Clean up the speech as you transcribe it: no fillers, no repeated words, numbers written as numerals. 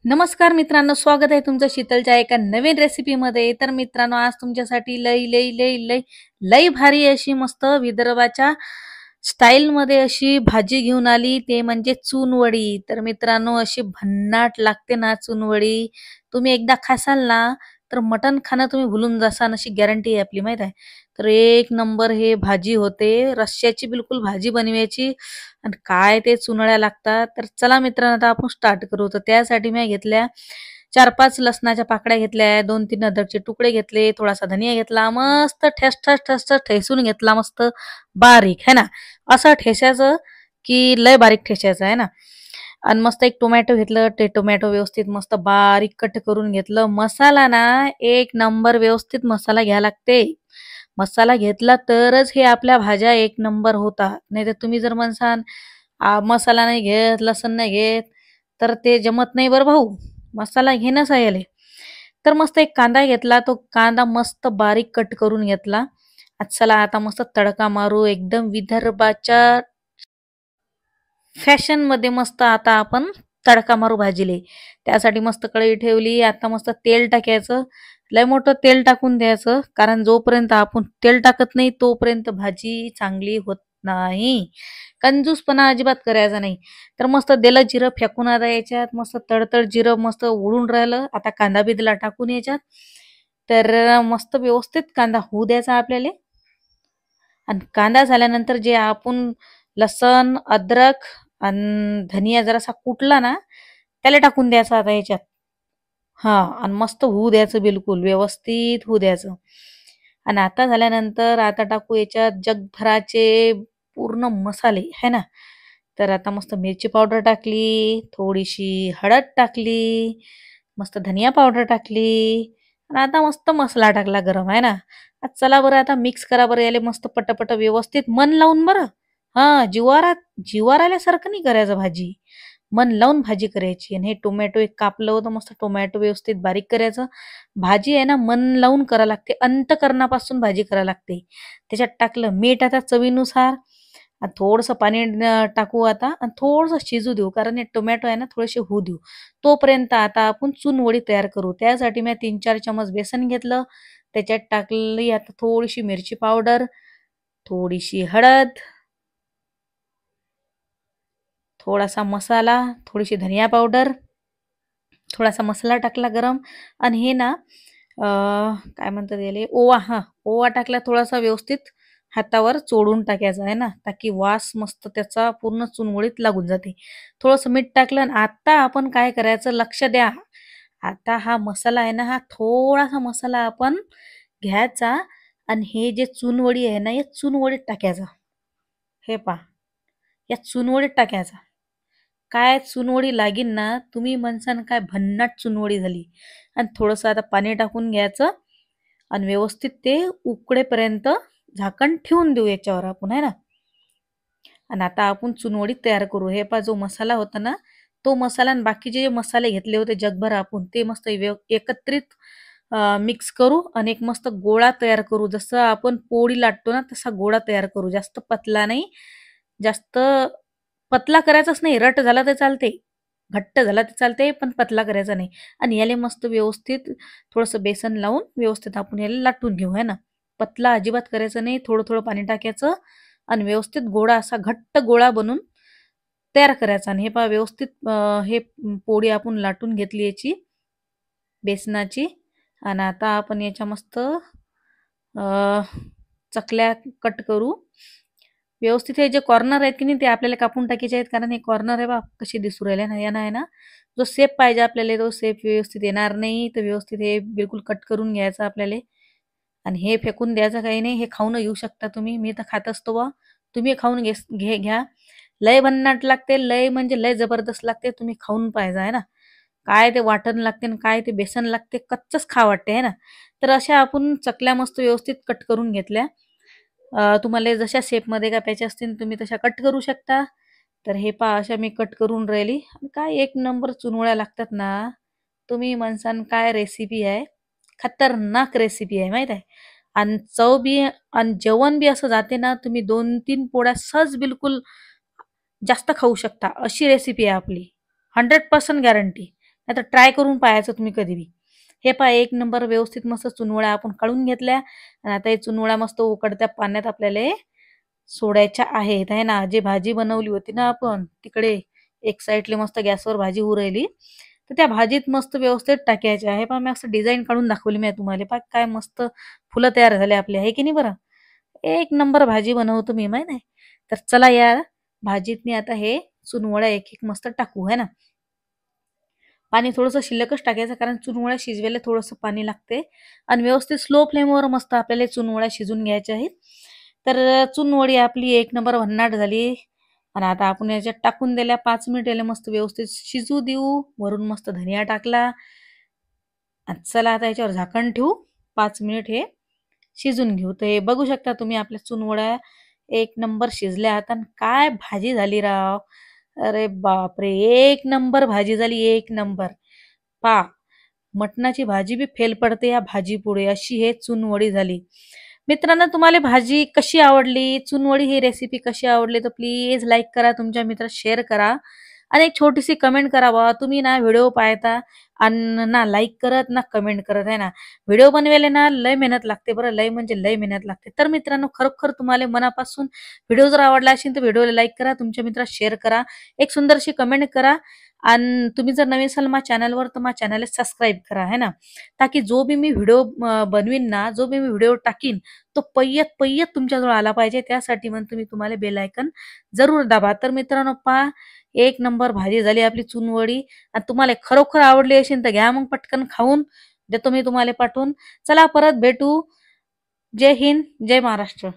नमस्कार मित्रांनो, स्वागत आहे तुमचं शीतलच्या एका नवीन रेसिपीमध्ये. तर मित्रांनो, आज तुमच्यासाठी लई लई लई लई लई भारी अशी मस्त विदर्भाच्या स्टाईलमध्ये अशी भाजी घेऊन आली, ते म्हणजे चुनवडी. तर मित्रांनो, अशी भन्नाट लागते ना चुनवडी. तुम्ही एकदा खासाल ना, तर मटण खाणं तुम्ही भुलून जासाल अशी गॅरंटी आहे आपली, माहित आहे. तर एक नंबर हे भाजी होते, रश्श्याची बिलकुल भाजी बनवायची आणि काय ते चुनड्या लागतात. तर चला मित्रांनो, आता आपण स्टार्ट करू. तर त्यासाठी मी घेतल्या 4-5 लसणाच्या पाकळ्या घेतल्या, 2-3 अद्रकचे तुकडे घेतले, थोडासा धनिया घेतला, मस्त ठस ठस ठस ठस ठेसून घेतला, मस्त बारीक है ना. असं ठेसायचं की लय बारीक ठेसायचं आहे ना. आणि मस्त एक टोमॅटो घेतलं, ते टोमॅटो व्यवस्थित मस्त बारीक कट करून घेतलं. मसाला ना एक नंबर व्यवस्थित मसाला घ्यायला लागते. मसाला घेतला तरच हे आपल्या भाज्या एक नंबर होतात. नाहीतर तुम्ही जर म्हणसाल मसाला नाही घेत, लसण नाही घेत, तर ते जमत नाही बरं भाऊ. मसाला घेणंच आहे याले. तर मस्त एक कांदा घेतला, तो कांदा मस्त बारीक कट करून घेतला. चला आता मस्त तडका मारू एकदम विदर्भाच्या फॅशनमध्ये. मस्त आता आपण तडका मारू भाजीले. त्यासाठी मस्त कढई ठेवली. आता मस्त तेल टाकायचं. लय मोठं तेल टाकून द्यायचं, कारण जोपर्यंत आपण तेल टाकत नाही तोपर्यंत भाजी चांगली होत नाही. कंजूसपणा अजिबात करायचा नाही. तर मस्त दिलं जिरं फेकून आता याच्यात मस्त तडतड जिरं मस्त उडून राहिलं. आता कांदा बी दिला टाकून याच्यात. तर मस्त व्यवस्थित कांदा होऊ द्यायचा आपल्याला. आणि कांदा झाल्यानंतर जे आपण लसण, अद्रक आणि धनिया जरासा कुटला ना, त्याला टाकून द्यायचा आता याच्यात. हां, आणि मस्त होऊ द्यायचं, बिलकुल व्यवस्थित होऊ द्यायचं. आणि आता झाल्यानंतर आता टाकू याच्यात जगभराचे पूर्ण मसाले है ना. तर आता मस्त मिरची पावडर टाकली, थोडीशी हळद टाकली, मस्त धनिया पावडर टाकली आणि आता मस्त मसाला टाकला गरम आहे ना. चला बरं आता मिक्स करा बरं याले मस्त पटपट व्यवस्थित मन लावून बरं. हां, जिवार आल्यासारखं नाही करायचं भाजी. मन लावून भाजी करायची. आणि हे टोमॅटो एक कापलं होतं, मस्त टोमॅटो व्यवस्थित बारीक करायचं. भाजी आहे ना मन लावून करावं लागते. अंतःकरणापासून भाजी करावी लागते. त्याच्यात टाकलं मीठ आता चवीनुसार. आणि थोडंसं पाणी टाकू आता आणि थोडंसं शिजू देऊ, कारण हे टोमॅटो आहे ना थोडेसे होऊ देऊ. तोपर्यंत आता आपण चुनवडी तयार करू. त्यासाठी मी 3-4 चमच बेसन घेतलं. त्याच्यात टाकली आता थोडीशी मिरची पावडर, थोडीशी हळद, थोडासा मसाला, थोडीशी धनिया पावडर, थोडासा मसाला टाकला गरम. आणि हे ना काय म्हणतात याले, ओवा. हां, ओवा टाकला थोडासा व्यवस्थित हातावर चोळून टाकायचा आहे ना, ताकी वास मस्त त्याचा पूर्ण चुनवडीत लागून जाते. थोडंसं मीठ टाकलं आणि आता आपण काय करायचं लक्ष द्या. आता हा मसाला आहे ना, हा थोडासा मसाला आपण घ्यायचा आणि हे जे चुनवडी आहे ना, या चुनवडीत टाकायचा. हे पहा, या चुनवडीत टाकायचा. काय चुनवडी लागीन ना, तुम्ही म्हणसान काय भन्नाट चुनवडी झाली. आणि थोडंसं आता पाणी टाकून घ्यायचं आणि व्यवस्थित ते उकळेपर्यंत झाकण ठेवून देऊ याच्यावर आपण, आहे ना. आणि आता आपण चुनवडी तयार करू. हे पहा जो मसाला होता ना, तो मसाला आणि बाकीचे जे मसाले घेतले होते जगभर आपण, ते मस्त एकत्रित मिक्स करू आणि एक मस्त गोळा तयार करू. जसं आपण पोळी लाटतो ना, तसा गोळा तयार करू. जास्त पतला नाही, जास्त पतला करायचाच नाही. रट झाला तर चालते, घट्ट झाला तर चालते, पण पतला करायचा नाही. आणि याला मस्त व्यवस्थित थोडंसं बेसन लावून व्यवस्थित आपण याला लाटून घेऊ, आहे ना. पतला अजिबात करायचं नाही. थोडं थोडं पाणी टाकायचं आणि व्यवस्थित गोळा असा घट्ट गोळा बनवून तयार करायचा. आणि हे पहा व्यवस्थित हे पोळी आपण लाटून घेतली याची बेसनाची. आणि आता आपण याच्या मस्त चकल्या कट करू. व्यवस्थित हे जे कॉर्नर आहेत की नाही ते आपल्याला कापून टाकायचे आहेत, कारण हे कॉर्नर आहे बा कशी दिसू राहिले ना, यानं आहे ना जो शेप पाहिजे आपल्याला तो शेप व्यवस्थित येणार नाही. तर व्यवस्थित हे बिलकुल कट करून घ्यायचं आपल्याला. आणि हे फेकून द्यायचं काही नाही, हे खाऊन येऊ शकता तुम्ही. मी तर खात असतो बा, तुम्ही खाऊन घ्या. लय भन्नाट लागते, लय म्हणजे लय जबरदस्त लागते. तुम्ही खाऊन पाहिजे आहे ना. काय ते वाटण लागते आणि काय ते बेसन लागते, कच्चच खा वाटते आहे ना. तर अशा आपण चकल्या मस्त व्यवस्थित कट करून घेतल्या. तुम्हाला जशा शेपमध्ये कापायच्या असतील तुम्ही तशा कट करू शकता. तर हे पहा अशा मी कट करून राहिली. आणि काय एक नंबर चुनवळ्या लागतात ना. तुम्ही म्हणसान काय रेसिपी आहे, खतरनाक रेसिपी आहे माहीत आहे. आणि चव बी आणि जेवण बी असं जाते ना, तुम्ही 2-3 पोळ्या सहज बिलकुल जास्त खाऊ शकता. अशी रेसिपी आहे आपली. 100% गॅरंटी. नाहीतर ट्राय करून पाहायचं तुम्ही कधी बी. हे पहा एक नंबर व्यवस्थित मस्त चुनवड्या आपण काढून घेतल्या आणि आता हे चुनवड्या मस्त उकडत्या पाण्यात आपल्याला सोडायच्या आहेत आहे ना. जी भाजी बनवली होती ना आपण तिकडे एक साईडले मस्त गॅसवर भाजी होऊ राहिली, तर त्या भाजीत मस्त व्यवस्थित टाकायच्या आहे. पहा मी असं डिझाईन काढून दाखवली मी तुम्हाला. पहा काय मस्त फुलं तयार झाले आपले आहे की नाही बरं. एक नंबर भाजी बनवतो मी माहिती आहे. तर चला या भाजीतनी आता हे चुनवड्या एक एक मस्त टाकू है ना. पाणी थोडंसं शिल्लकच टाकायचं कारण चुनवड्या शिजवायला थोडंसं पाणी लागते आणि व्यवस्थित स्लो फ्लेमवर मस्त आपल्याला चुनवड्या शिजून घ्यायच्या आहेत. तर चुनवडी आपली एक नंबर भन्नाट झाली आणि आता आपण याच्यात टाकून दिल्या 5 मिनिट याला मस्त व्यवस्थित शिजू देऊ. वरून मस्त धनिया टाकला आणि चला आता याच्यावर झाकण ठेवू 5 मिनिट हे शिजून घेऊ. तर हे बघू शकता तुम्ही आपल्या चुनवड्या एक नंबर शिजल्या आता काय भाजी झाली राव. अरे बापरे एक नंबर भाजी झाली एक नंबर. पा मटणाची भाजी बी फेल पडते या भाजी पुढे अशी हे चुनवडी झाली. मित्रांनो तुम्हाला भाजी कशी आवडली चुनवडी ही रेसिपी कशी आवडली तर प्लीज लाईक करा तुमच्या मित्रात शेअर करा आणि एक छोटीशी कमेंट करा बा. तुम्ही ना व्हिडिओ पाहता आणि ना लाईक करत ना कमेंट करत आहे ना. व्हिडिओ बनवायला ना लय मेहनत लागते बरं लय म्हणजे लय मेहनत लागते. तर मित्रांनो खरोखर तुम्हाला मनापासून व्हिडिओ जर आवडला असेल तर व्हिडिओला लाईक करा तुमच्या मित्रात शेअर करा एक सुंदरशी कमेंट करा आणि तुम्ही जर नवीन असाल माझ्या चॅनलवर तर माझ्या चॅनलला सबस्क्राईब करा है ना. ताकी जो बी मी व्हिडिओ बनवीन ना जो बी मी व्हिडिओ टाकीन तो पय्यत तुमच्याजवळ आला पाहिजे त्यासाठी मग तुम्हाला बेल आयकन जरूर दाबा. तर मित्रांनो पहा एक नंबर भाजी झाली आपली चुनवडी आणि तुम्हाला खरोखर आवडली असेल तर घ्या मग पटकन खाऊन देतो मी तुम्हाला पाठवून. चला परत भेटू. जय हिंद जय महाराष्ट्र.